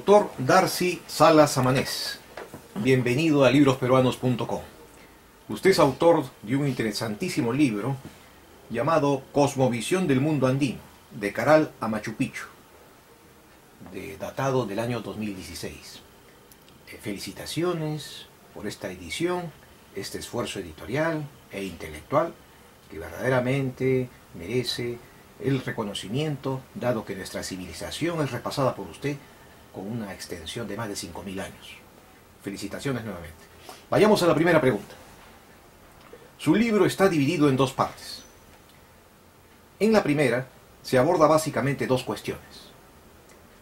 Autor Darcy Salas Amanés. Bienvenido a librosperuanos.com. Usted es autor de un interesantísimo libro llamado Cosmovisión del Mundo Andino, de Caral a Machu Picchu, datado del año 2016. Felicitaciones por esta edición, este esfuerzo editorial e intelectual que verdaderamente merece el reconocimiento, dado que nuestra civilización es repasada por usted con una extensión de más de 5.000 años. Felicitaciones nuevamente. Vayamos a la primera pregunta. Su libro está dividido en dos partes. En la primera se aborda básicamente dos cuestiones: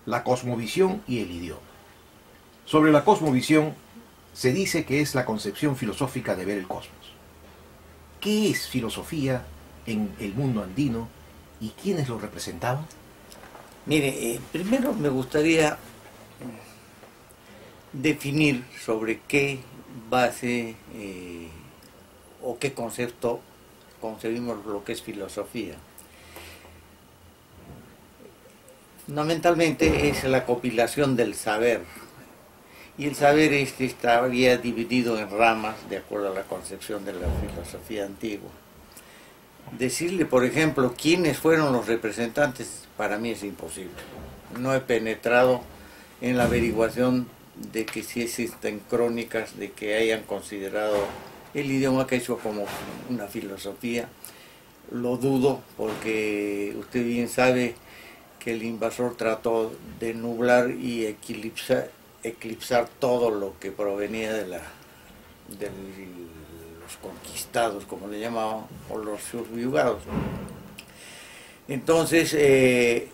la cosmovisión y el idioma. Sobre la cosmovisión se dice que es la concepción filosófica de ver el cosmos. ¿Qué es filosofía en el mundo andino y quiénes lo representaban? Mire, primero me gustaría definir sobre qué base o qué concepto concebimos lo que es filosofía. Fundamentalmente es la compilación del saber, y el saber estaría dividido en ramas de acuerdo a la concepción de la filosofía antigua. Decirle, por ejemplo, quiénes fueron los representantes, para mí es imposible. No he penetrado en la averiguación de que si existen crónicas de que hayan considerado el idioma quechua como una filosofía. Lo dudo, porque usted bien sabe que el invasor trató de nublar y eclipsar todo lo que provenía de los conquistados, como le llamaban, o los subyugados. Entonces, ¿de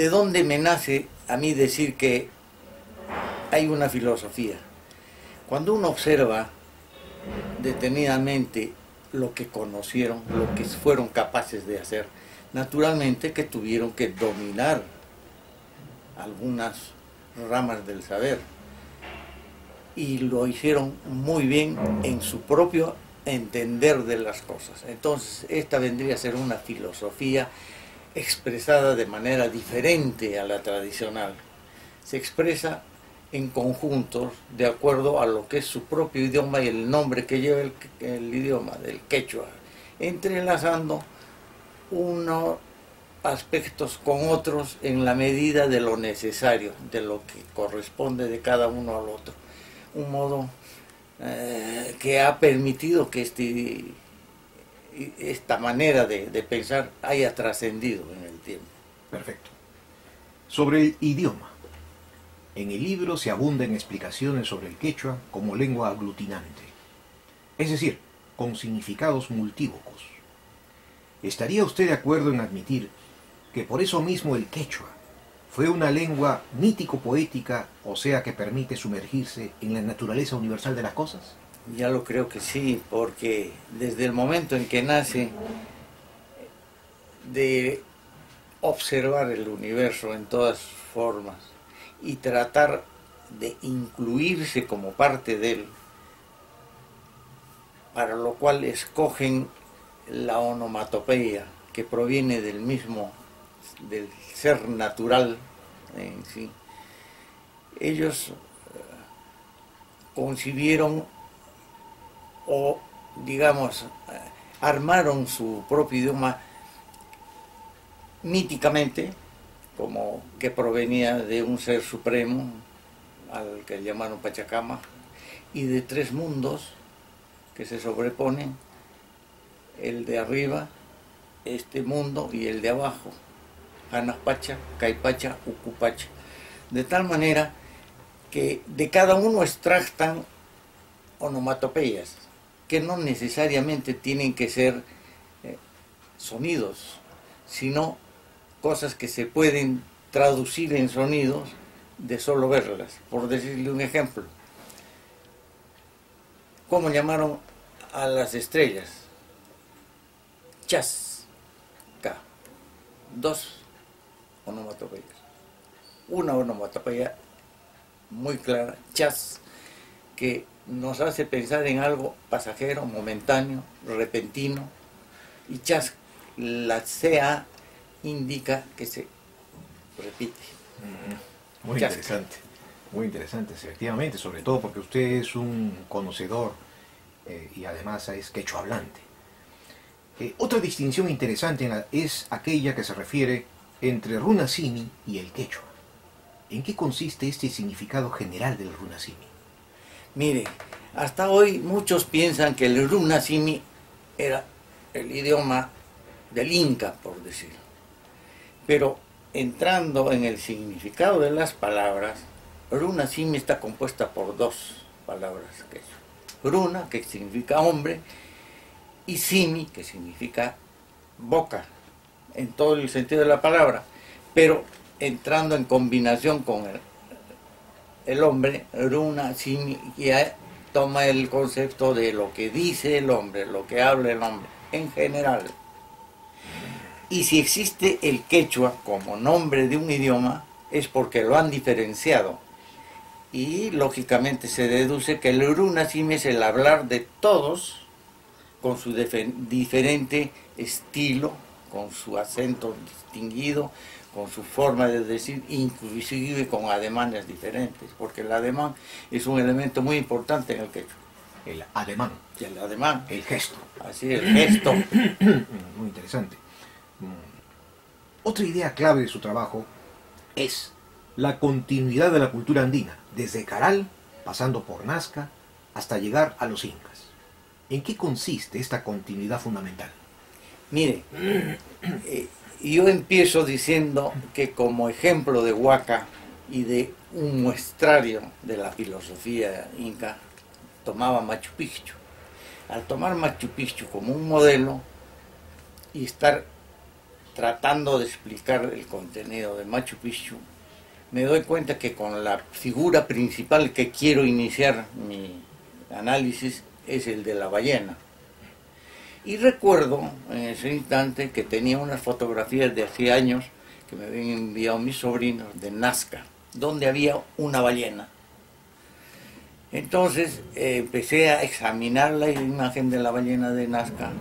dónde me nace a mí decir que hay una filosofía? Cuando uno observa detenidamente lo que conocieron, lo que fueron capaces de hacer, naturalmente que tuvieron que dominar algunas ramas del saber, y lo hicieron muy bien en su propio entender de las cosas. Entonces, esta vendría a ser una filosofía expresada de manera diferente a la tradicional. Se expresa en conjuntos de acuerdo a lo que es su propio idioma y el nombre que lleva el idioma del quechua, entrelazando unos aspectos con otros en la medida de lo necesario, de lo que corresponde de cada uno al otro. Un modo que ha permitido que esta manera de pensar haya trascendido en el tiempo. Perfecto. Sobre el idioma. En el libro se abunda en explicaciones sobre el quechua como lengua aglutinante, es decir, con significados multívocos. ¿Estaría usted de acuerdo en admitir que por eso mismo el quechua fue una lengua mítico-poética, o sea que permite sumergirse en la naturaleza universal de las cosas? Ya lo creo que sí, porque desde el momento en que nace de observar el universo en todas sus formas y tratar de incluirse como parte de él, para lo cual escogen la onomatopeya, que proviene del ser natural en sí. Ellos concibieron o, digamos, armaron su propio idioma míticamente, como que provenía de un ser supremo, al que llamaron Pachacama, y de tres mundos que se sobreponen: el de arriba, este mundo, y el de abajo, Anapacha, Caipacha, Ucupacha. De tal manera que de cada uno extractan onomatopeyas, que no necesariamente tienen que ser sonidos, sino cosas que se pueden traducir en sonidos de solo verlas. Por decirle un ejemplo, ¿cómo llamaron a las estrellas? Chasca. Dos onomatopeyas. Una onomatopeya muy clara, chas, que nos hace pensar en algo pasajero, momentáneo, repentino, y chas, la CA indica que se repite. Muy interesante, efectivamente, sobre todo porque usted es un conocedor y además es quechua hablante. Otra distinción interesante es aquella que se refiere entre runasimi y el quechua. ¿En qué consiste este significado general del runasimi? Mire, hasta hoy muchos piensan que el runasimi era el idioma del Inca, por decirlo. Pero entrando en el significado de las palabras, runasimi está compuesta por dos palabras quechua. Runa, que significa hombre, y simi, que significa boca, en todo el sentido de la palabra, pero entrando en combinación con el hombre, runa, simi, ya toma el concepto de lo que dice el hombre, lo que habla el hombre, en general. Y si existe el quechua como nombre de un idioma, es porque lo han diferenciado. Y lógicamente se deduce que el runasimi es el hablar de todos, con su diferente estilo, con su acento distinguido, con su forma de decir, inclusive con ademanes diferentes, porque el ademán es un elemento muy importante en el quechua. El ademán. El ademán. El gesto. Así, el gesto. Muy interesante. Otra idea clave de su trabajo es la continuidad de la cultura andina, desde Caral, pasando por Nazca, hasta llegar a los incas. ¿En qué consiste esta continuidad fundamental? Mire, yo empiezo diciendo que como ejemplo de Huaca y de un muestrario de la filosofía inca, tomaba Machu Picchu. Al tomar Machu Picchu como un modelo y estar tratando de explicar el contenido de Machu Picchu, me doy cuenta que con la figura principal que quiero iniciar mi análisis es el de la ballena. Y recuerdo en ese instante que tenía unas fotografías de hace años que me habían enviado mis sobrinos de Nazca, donde había una ballena. Entonces empecé a examinar la imagen de la ballena de Nazca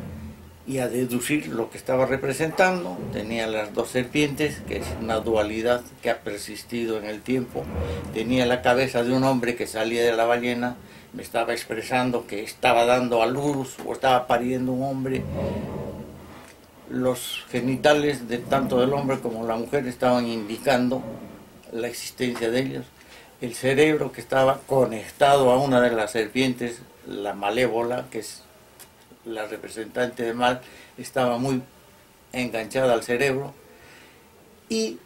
y a deducir lo que estaba representando. Tenía las dos serpientes, que es una dualidad que ha persistido en el tiempo. Tenía la cabeza de un hombre que salía de la ballena, me estaba expresando que estaba dando a luz o estaba pariendo un hombre. Los genitales de tanto del hombre como la mujer estaban indicando la existencia de ellos. El cerebro que estaba conectado a una de las serpientes, la malévola, que es la representante de mal, estaba muy enganchada al cerebro. Y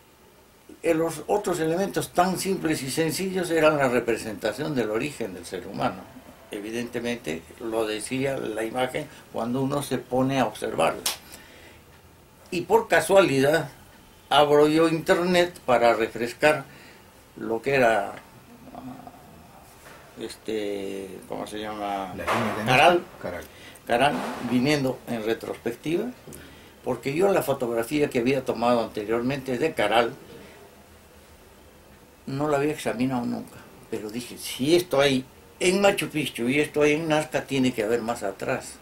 los otros elementos tan simples y sencillos eran la representación del origen del ser humano. Evidentemente lo decía la imagen cuando uno se pone a observarla. Y por casualidad abro yo internet para refrescar lo que era ¿cómo se llama? Caral, viniendo en retrospectiva, porque yo la fotografía que había tomado anteriormente de Caral no la había examinado nunca, pero dije, si esto hay en Machu Picchu y esto hay en Nazca, tiene que haber más atrás.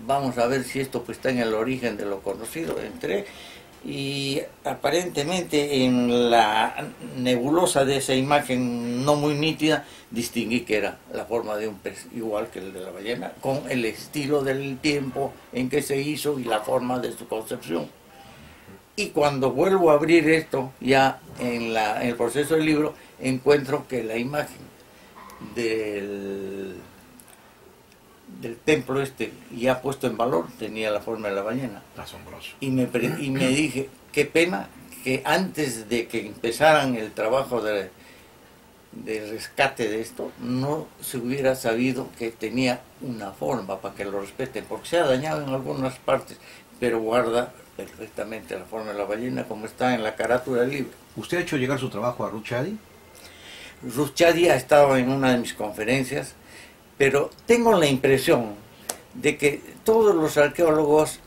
Vamos a ver si esto pues está en el origen de lo conocido. Entré y aparentemente en la nebulosa de esa imagen no muy nítida distinguí que era la forma de un pez igual que el de la ballena, con el estilo del tiempo en que se hizo y la forma de su concepción. Y cuando vuelvo a abrir esto ya en el proceso del libro, encuentro que la imagen del templo ya puesto en valor tenía la forma de la ballena. Asombroso. Y me dije, qué pena que antes de que empezaran el trabajo de rescate de esto, no se hubiera sabido que tenía una forma para que lo respeten, porque se ha dañado en algunas partes, pero guarda perfectamente la forma de la ballena como está en la carátula del libro. ¿Usted ha hecho llegar su trabajo a Ruchadi? Ruchadi ha estado en una de mis conferencias, pero tengo la impresión de que todos los arqueólogos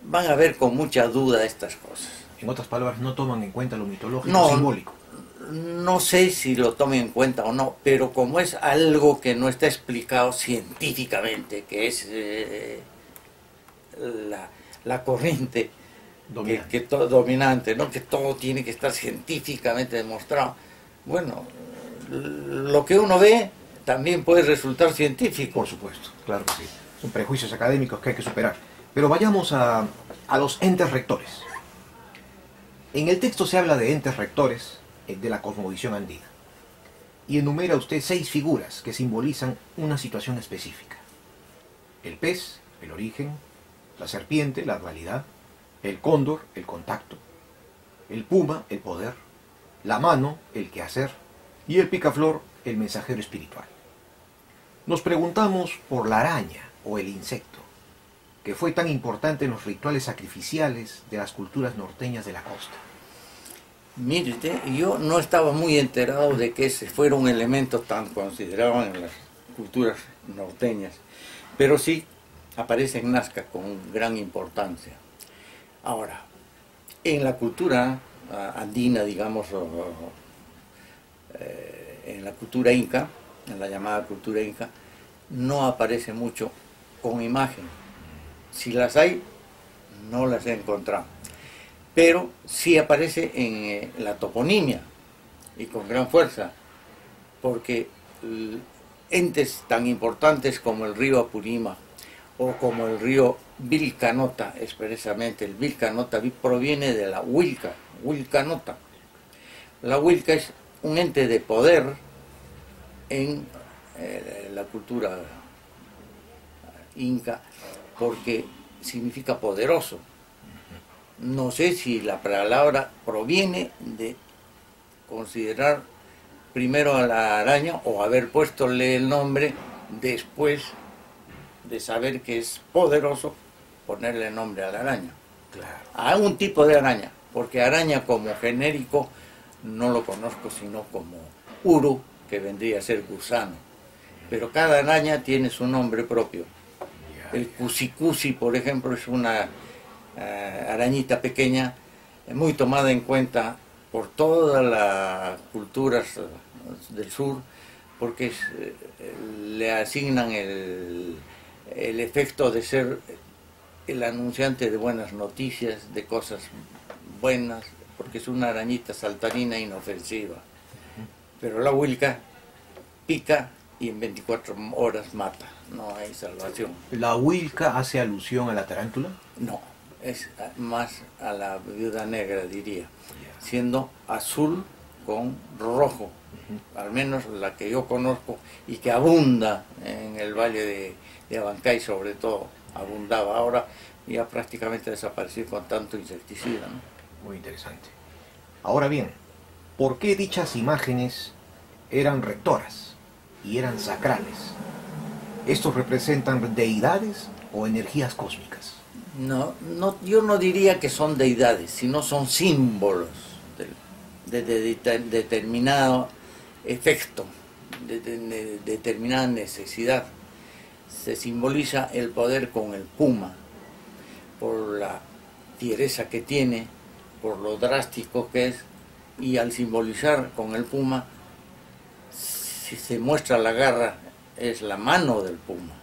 van a ver con mucha duda estas cosas. En otras palabras, no toman en cuenta lo mitológico, simbólico. No sé si lo tomen en cuenta o no, pero como es algo que no está explicado científicamente, que es la corriente dominante, ¿no? Que todo tiene que estar científicamente demostrado, Bueno, lo que uno ve también puede resultar científico. Por supuesto, claro que sí. Son prejuicios académicos que hay que superar. Pero vayamos a los entes rectores. En el texto se habla de entes rectores de la cosmovisión andina. Y enumera usted 6 figuras que simbolizan una situación específica. El pez, el origen; la serpiente, la dualidad; el cóndor, el contacto; el puma, el poder; la mano, el quehacer; y el picaflor, el mensajero espiritual. Nos preguntamos por la araña o el insecto, que fue tan importante en los rituales sacrificiales de las culturas norteñas de la costa. Mire, yo no estaba muy enterado de que ese fuera un elemento tan considerado en las culturas norteñas, pero sí aparece en Nazca con gran importancia. Ahora, en la cultura andina, digamos, en la cultura inca, en la llamada cultura inca, no aparece mucho con imagen. Si las hay, no las he encontrado. Pero sí aparece en la toponimia, y con gran fuerza, porque entes tan importantes como el río Apurima o como el río Vilcanota, expresamente el Vilcanota proviene de la Huilca, Huilcanota. La Huilca es un ente de poder en la cultura inca, porque significa poderoso. No sé si la palabra proviene de considerar primero a la araña o haber puestole el nombre después de saber que es poderoso, ponerle el nombre a la araña. Claro. A un tipo de araña, porque araña como genérico no lo conozco sino como uru, que vendría a ser gusano. Pero cada araña tiene su nombre propio. El cusicusi, por ejemplo, es una arañita pequeña, muy tomada en cuenta por todas las culturas del sur, porque le asignan el efecto de ser el anunciante de buenas noticias, de cosas buenas, porque es una arañita saltarina inofensiva. Pero la huilca pica y en 24 horas mata, no hay salvación. ¿La huilca hace alusión a la tarántula? No, es más a la viuda negra, diría, siendo azul con rojo, al menos la que yo conozco y que abunda en el valle de Abancay, sobre todo, abundaba. Ahora ya prácticamente desapareció con tanto insecticida, ¿no? Muy interesante. Ahora bien, ¿por qué dichas imágenes eran rectoras y eran sacrales? ¿Estos representan deidades o energías cósmicas? No, yo no diría que son deidades, sino son símbolos de determinado efecto, de determinada necesidad. Se simboliza el poder con el puma, por la fiereza que tiene, por lo drástico que es, y al simbolizar con el puma, si se muestra la garra, es la mano del puma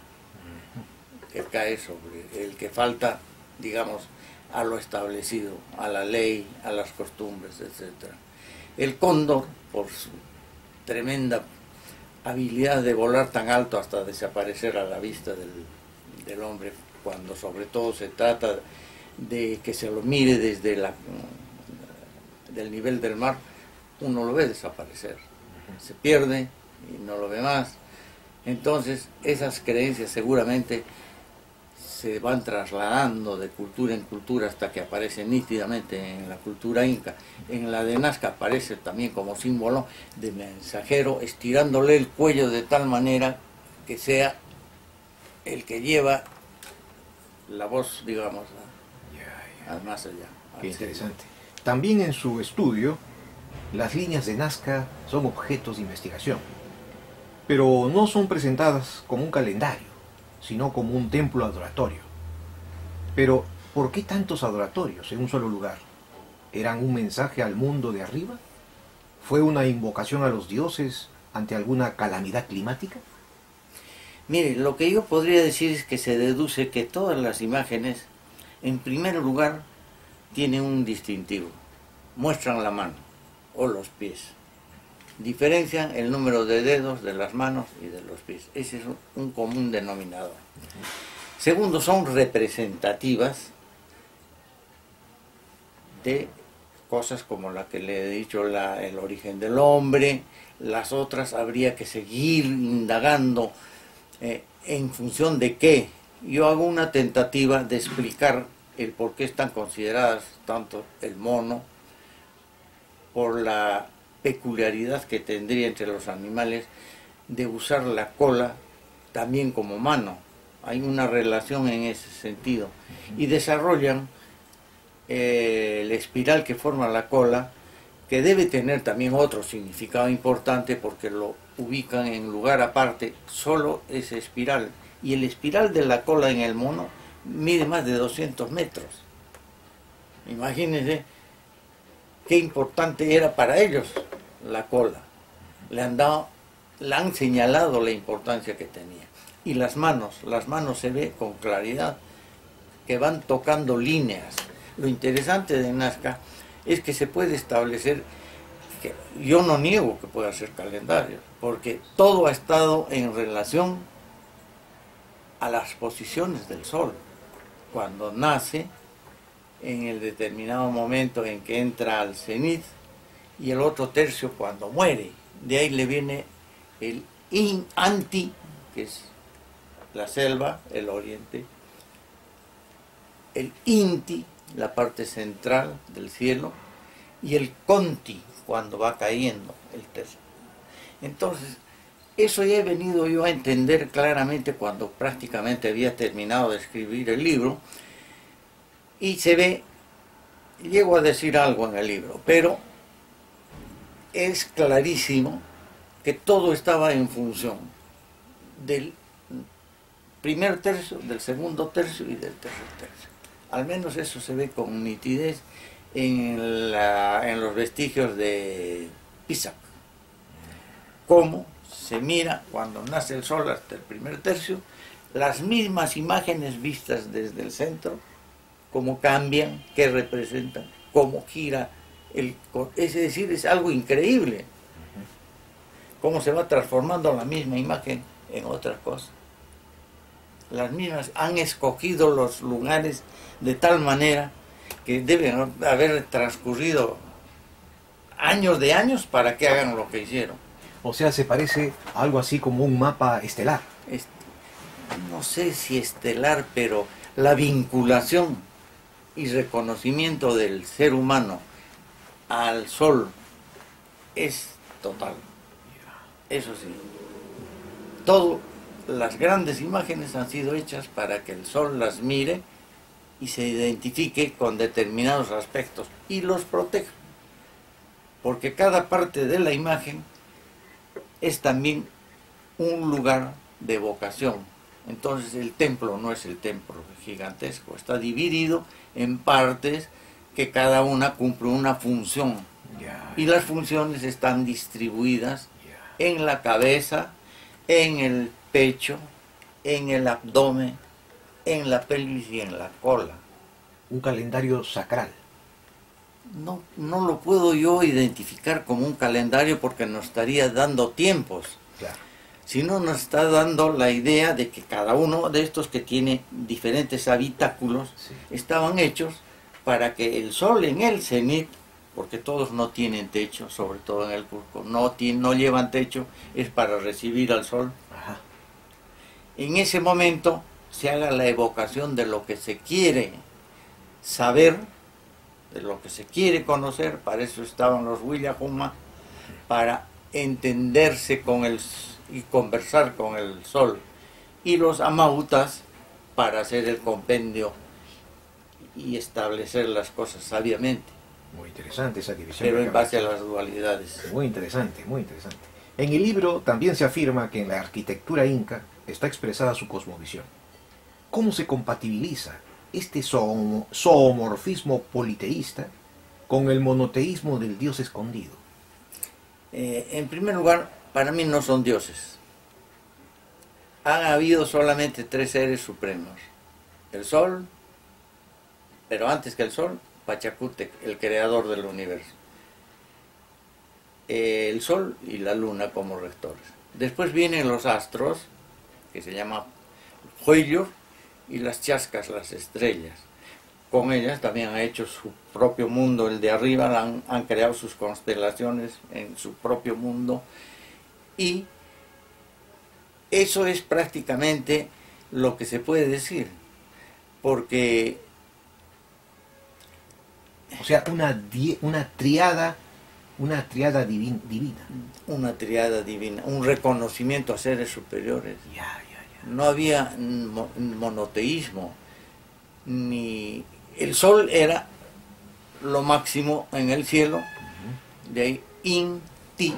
que cae sobre el que falta, digamos, a lo establecido, a la ley, a las costumbres, etc. El cóndor, por su tremenda habilidad de volar tan alto hasta desaparecer a la vista del hombre, cuando sobre todo se trata de que se lo mire desde del nivel del mar, uno lo ve desaparecer, se pierde y no lo ve más. Entonces esas creencias seguramente se van trasladando de cultura en cultura hasta que aparece nítidamente en la cultura inca. En la de Nazca aparece también como símbolo de mensajero, estirándole el cuello de tal manera que sea el que lleva la voz, digamos, al más allá. Qué interesante. También en su estudio, las líneas de Nazca son objetos de investigación, pero no son presentadas como un calendario, sino como un templo adoratorio. Pero, ¿por qué tantos adoratorios en un solo lugar? ¿Eran un mensaje al mundo de arriba? ¿Fue una invocación a los dioses ante alguna calamidad climática? Mire, lo que yo podría decir es que se deduce que todas las imágenes, en primer lugar, tienen un distintivo. Muestran la mano o los pies. diferencian el número de dedos de las manos y de los pies. Ese es un común denominador. Segundo, son representativas de cosas como la que le he dicho, el origen del hombre. Las otras habría que seguir indagando en función de qué. Yo hago una tentativa de explicar el por qué están consideradas tanto el mono, por la peculiaridad que tendría entre los animales de usar la cola también como mano. Hay una relación en ese sentido. Y desarrollan el espiral que forma la cola, que debe tener también otro significado importante porque lo ubican en lugar aparte, solo ese espiral. Y el espiral de la cola en el mono mide más de 200 metros. Imagínense qué importante era para ellos la cola. Le han señalado la importancia que tenía. Y las manos se ve con claridad que van tocando líneas. Lo interesante de Nazca es que se puede establecer, que yo no niego que pueda ser calendario, porque todo ha estado en relación a las posiciones del sol. Cuando nace, en el determinado momento en que entra al cenit, y el otro tercio cuando muere. De ahí le viene el anti, que es la selva, el oriente, el inti, la parte central del cielo, y el conti, cuando va cayendo el tercio. Entonces, eso ya he venido yo a entender claramente cuando prácticamente había terminado de escribir el libro, y se ve, llego a decir algo en el libro, pero es clarísimo que todo estaba en función del primer tercio, del segundo tercio y del tercer tercio. Al menos eso se ve con nitidez en los vestigios de Pisac. Cómo se mira cuando nace el sol hasta el primer tercio, las mismas imágenes vistas desde el centro, cómo cambian, qué representan, cómo gira. Es decir, es algo increíble. Cómo se va transformando la misma imagen en otras cosas. Las mismas han escogido los lugares de tal manera que deben haber transcurrido años de años para que hagan lo que hicieron. O sea, se parece a algo así como un mapa estelar. No sé si estelar, pero la vinculación y reconocimiento del ser humano al sol es total. Eso sí, todas las grandes imágenes han sido hechas para que el sol las mire y se identifique con determinados aspectos y los proteja, porque cada parte de la imagen es también un lugar de evocación. Entonces el templo no es el templo gigantesco, está dividido en partes que cada una cumple una función, y las funciones están distribuidas en la cabeza, en el pecho, en el abdomen, en la pelvis y en la cola. Un calendario sacral. No lo puedo yo identificar como un calendario porque nos estaría dando tiempos. Claro. Sino nos está dando la idea de que cada uno de estos que tiene diferentes habitáculos estaban hechos para que el sol en el cenit, porque todos no tienen techo, sobre todo en el Cusco, no llevan techo, es para recibir al sol. Ajá. En ese momento se haga la evocación de lo que se quiere saber, de lo que se quiere conocer. Para eso estaban los Willahuma, para entenderse con y conversar con el sol, y los Amautas para hacer el compendio y establecer las cosas sabiamente. Muy interesante esa división. Pero en base a las dualidades. Muy interesante, muy interesante. En el libro también se afirma que en la arquitectura inca está expresada su cosmovisión. ¿Cómo se compatibiliza este zoomorfismo politeísta con el monoteísmo del Dios escondido? En primer lugar, para mí no son dioses. Han habido solamente 3 seres supremos. El sol, pero antes que el sol, Pachacútec, el creador del universo. el Sol y la Luna como rectores. Después vienen los astros, que se llama Huellos, y las chascas, las estrellas. Con ellas también ha hecho su propio mundo, el de arriba, han creado sus constelaciones en su propio mundo, y eso es prácticamente lo que se puede decir, porque... O sea, una triada divina. Una triada divina, un reconocimiento a seres superiores. Ya. No había monoteísmo, ni... El Sol era lo máximo en el cielo, de ahí Inti,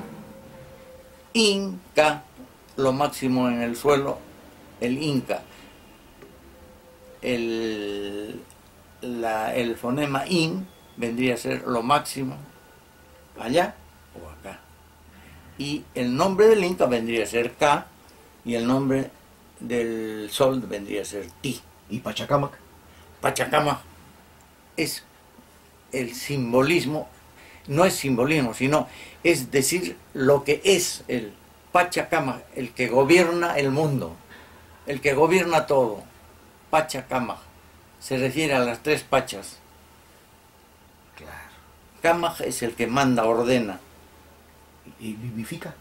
Inca, lo máximo en el suelo, el Inca. El fonema In vendría a ser lo máximo allá o acá. Y el nombre del Inca vendría a ser Ka, y el nombre del Sol vendría a ser Ti. ¿Y Pachacamac? Pachacamac es el simbolismo, no es simbolismo, sino es decir lo que es el Pachacamac, el que gobierna el mundo, el que gobierna todo. Pachacamac se refiere a las tres pachas. Claro. Kamac es el que manda, ordena. ¿Y vivifica?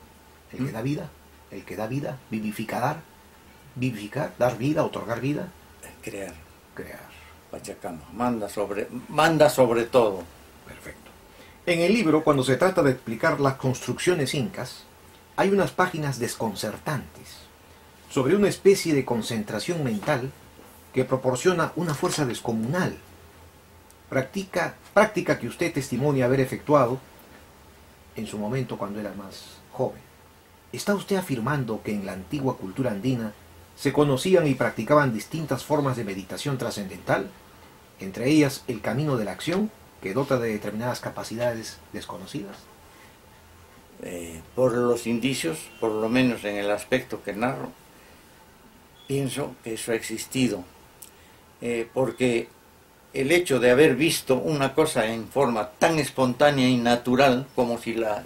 El que da vida. El que da vida, vivificar, dar vida, otorgar vida. Crear. Crear. Pachacamac manda sobre todo. Perfecto. En el libro, cuando se trata de explicar las construcciones incas, hay unas páginas desconcertantes sobre una especie de concentración mental que proporciona una fuerza descomunal. Práctica que usted testimonia haber efectuado en su momento cuando era más joven. ¿Está usted afirmando que en la antigua cultura andina se conocían y practicaban distintas formas de meditación trascendental, entre ellas el camino de la acción, que dota de determinadas capacidades desconocidas? Por los indicios, por lo menos en el aspecto que narro, pienso que eso ha existido, porque el hecho de haber visto una cosa en forma tan espontánea y natural, como si la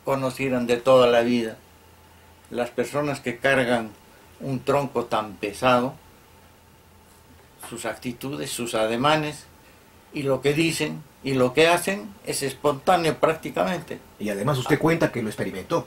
conocieran de toda la vida, las personas que cargan un tronco tan pesado, sus actitudes, sus ademanes, y lo que dicen y lo que hacen es espontáneo prácticamente. Y además usted cuenta que lo experimentó.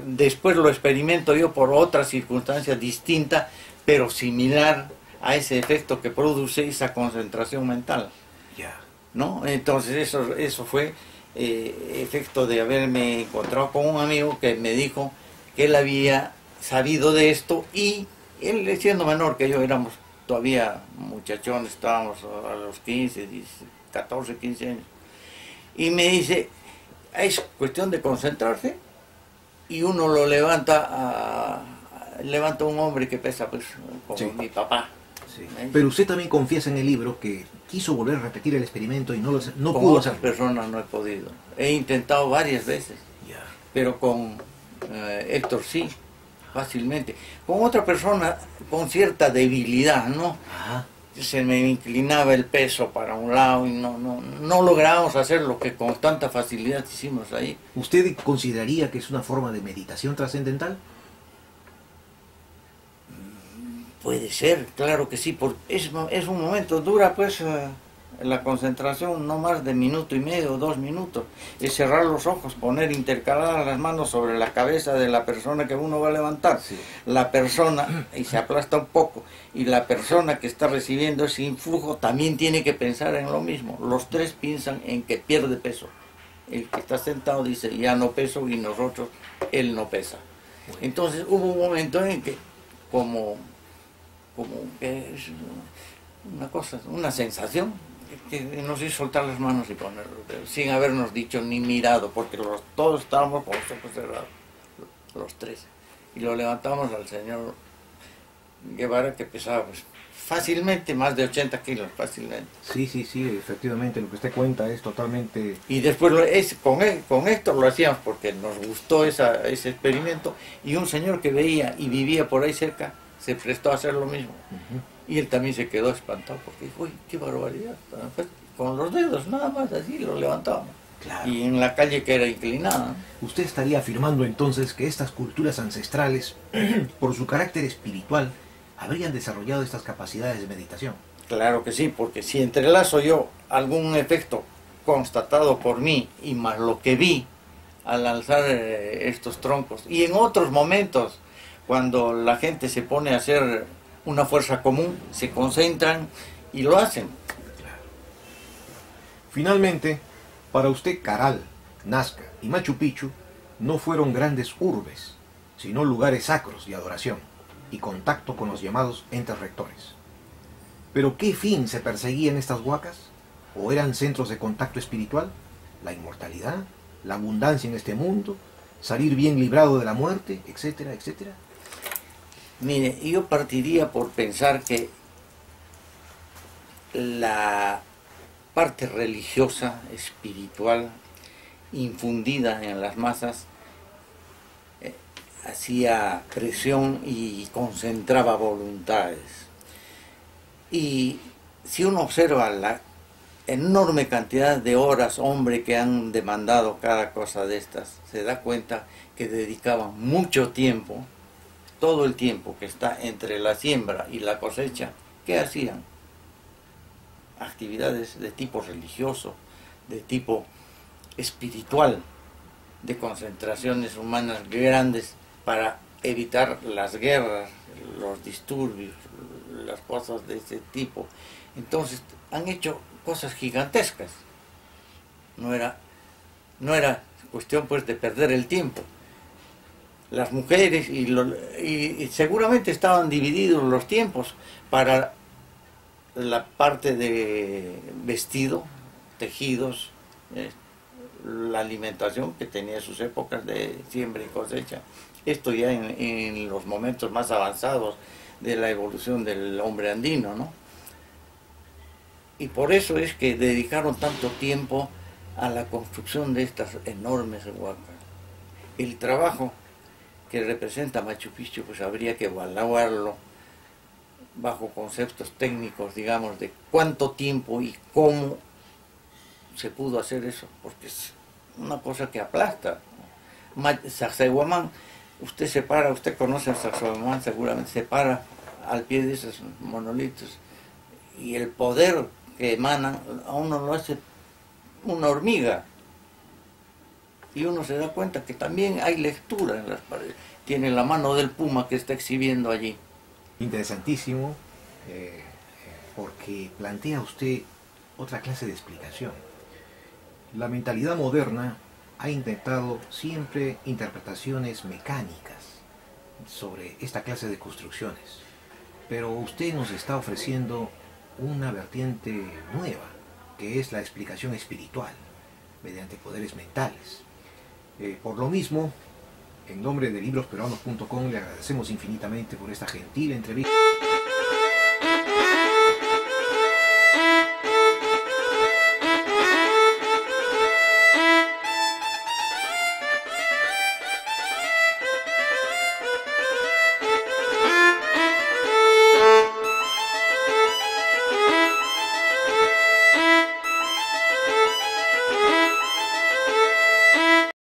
Después lo experimento yo por otra circunstancia distinta, pero similar a ese efecto que produce esa concentración mental. Ya. ¿No? Entonces eso fue efecto de haberme encontrado con un amigo que me dijo que él había sabido de esto, y él, siendo menor que yo, éramos todavía muchachones, estábamos a los 15, 14, 15 años, y me dice, es cuestión de concentrarse, y uno lo levanta un hombre que pesa pues como sí. Mi papá. Sí. Pero usted también confiesa en el libro que quiso volver a repetir el experimento y no con pudo otras hacerlo. personas no he podido. He intentado varias veces, Ya. pero con Héctor sí, fácilmente. Con otra persona con cierta debilidad, ¿no? Ajá. Se me inclinaba el peso para un lado y no lográbamos hacer lo que con tanta facilidad hicimos ahí. ¿Usted consideraría que es una forma de meditación trascendental? Puede ser, claro que sí, porque es un momento, dura pues la concentración no más de minuto y medio o 2 minutos. Es cerrar los ojos, poner intercaladas las manos sobre la cabeza de la persona que uno va a levantar. Sí. La persona, y se aplasta un poco, y la persona que está recibiendo ese influjo también tiene que pensar en lo mismo. Los tres piensan en que pierde peso. El que está sentado dice, ya no peso, y nosotros, él no pesa. Entonces hubo un momento en que, como que es una cosa, una sensación que nos hizo soltar las manos y ponerlos, sin habernos dicho ni mirado, porque todos estábamos con los ojos cerrados, los tres, y lo levantamos al señor Guevara, que pesaba pues fácilmente más de 80 kilos, fácilmente. Sí, efectivamente, lo que usted cuenta es totalmente... Y después con Héctor lo hacíamos porque nos gustó ese experimento, y un señor que veía y vivía por ahí cerca se prestó a hacer lo mismo. Y él también se quedó espantado porque dijo, uy, qué barbaridad. Pues, con los dedos nada más así lo levantábamos. Claro. y en la calle que era inclinada. Usted estaría afirmando entonces que estas culturas ancestrales, por su carácter espiritual, habrían desarrollado estas capacidades de meditación. Claro que sí, porque si entrelazo yo algún efecto constatado por mí y más lo que vi al alzar estos troncos, y en otros momentos, cuando la gente se pone a hacer una fuerza común, se concentran y lo hacen. Finalmente, para usted Caral, Nazca y Machu Picchu no fueron grandes urbes, sino lugares sacros de adoración y contacto con los llamados entes rectores. ¿Pero qué fin se perseguía en estas huacas? ¿O eran centros de contacto espiritual? ¿La inmortalidad? ¿La abundancia en este mundo? ¿Salir bien librado de la muerte? Etcétera, etcétera. Mire, yo partiría por pensar que la parte religiosa, espiritual, infundida en las masas, hacía presión y concentraba voluntades. Y si uno observa la enorme cantidad de horas, hombre, que han demandado cada cosa de estas, se da cuenta que dedicaban mucho tiempo, todo el tiempo que está entre la siembra y la cosecha. ¿Qué hacían? Actividades de tipo religioso, de tipo espiritual, de concentraciones humanas grandes para evitar las guerras, los disturbios, las cosas de ese tipo. Entonces han hecho cosas gigantescas. No era cuestión pues de perder el tiempo. Las mujeres y seguramente estaban divididos los tiempos para la parte de vestido, tejidos, la alimentación, que tenía sus épocas de siembra y cosecha. Esto ya en los momentos más avanzados de la evolución del hombre andino, ¿no? Y por eso es que dedicaron tanto tiempo a la construcción de estas enormes huacas. El trabajo que representa Machu Picchu, pues habría que evaluarlo bajo conceptos técnicos, digamos, de cuánto tiempo y cómo se pudo hacer eso, porque es una cosa que aplasta. Sacsayhuamán, usted conoce a Sacsayhuamán, seguramente se para al pie de esos monolitos, y el poder que emanan a uno lo hace una hormiga, y uno se da cuenta que también hay lectura en las paredes. Tiene la mano del puma que está exhibiendo allí. Interesantísimo, porque plantea usted otra clase de explicación. La mentalidad moderna ha intentado siempre interpretaciones mecánicas sobre esta clase de construcciones, pero usted nos está ofreciendo una vertiente nueva, que es la explicación espiritual, mediante poderes mentales. Por lo mismo, en nombre de librosperuanos.com le agradecemos infinitamente por esta gentil entrevista.